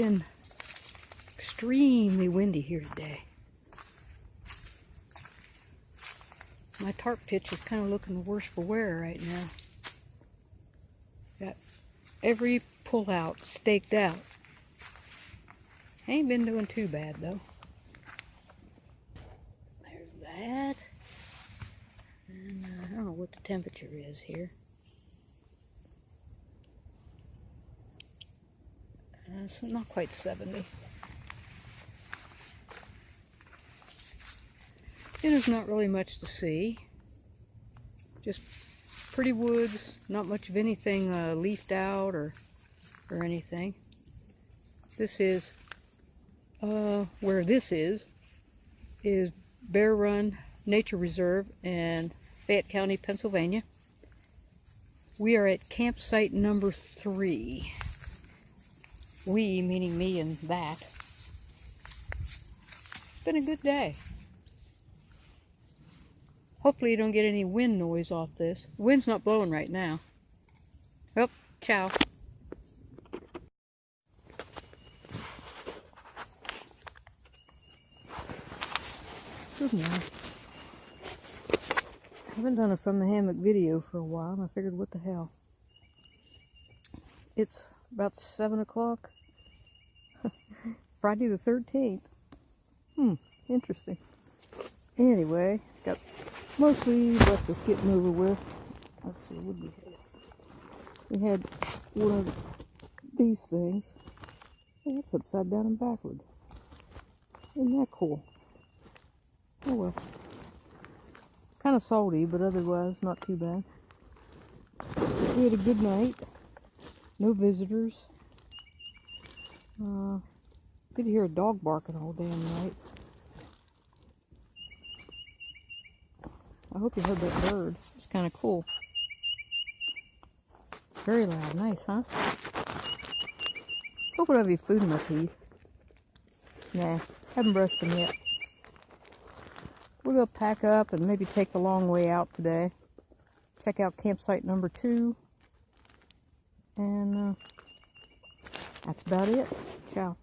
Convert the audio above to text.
been extremely windy here today. My tarp pitch is kind of looking worse for wear right now. Got every pull-out staked out. Ain't been doing too bad though. There's that. And I don't know what the temperature is here. So not quite 70. And there's not really much to see. Just pretty woods, not much of anything leafed out or anything. This is, where this is Bear Run Nature Reserve in Fayette County, Pennsylvania. We are at campsite number 3. We, meaning me and that. It's been a good day. Hopefully you don't get any wind noise off this. The wind's not blowing right now. Oh, ciao. Good morning. I haven't done a From the Hammock video for a while, and I figured, what the hell. It's about 7 o'clock. Friday the 13th. Interesting. Anyway, got mostly breakfast getting over with. Let's see, what did we have? We had one of these things. Oh, it's upside down and backward. Isn't that cool? Oh well. Kind of salty, but otherwise not too bad. We had a good night. No visitors. Did hear a dog barking all damn night. I hope you heard that bird. It's kind of cool. Very loud. Nice, huh? Hope I don't have any food in my teeth. Nah, haven't brushed them yet. We're going to pack up and maybe take the long way out today. Check out campsite number 2. And that's about it. Ciao.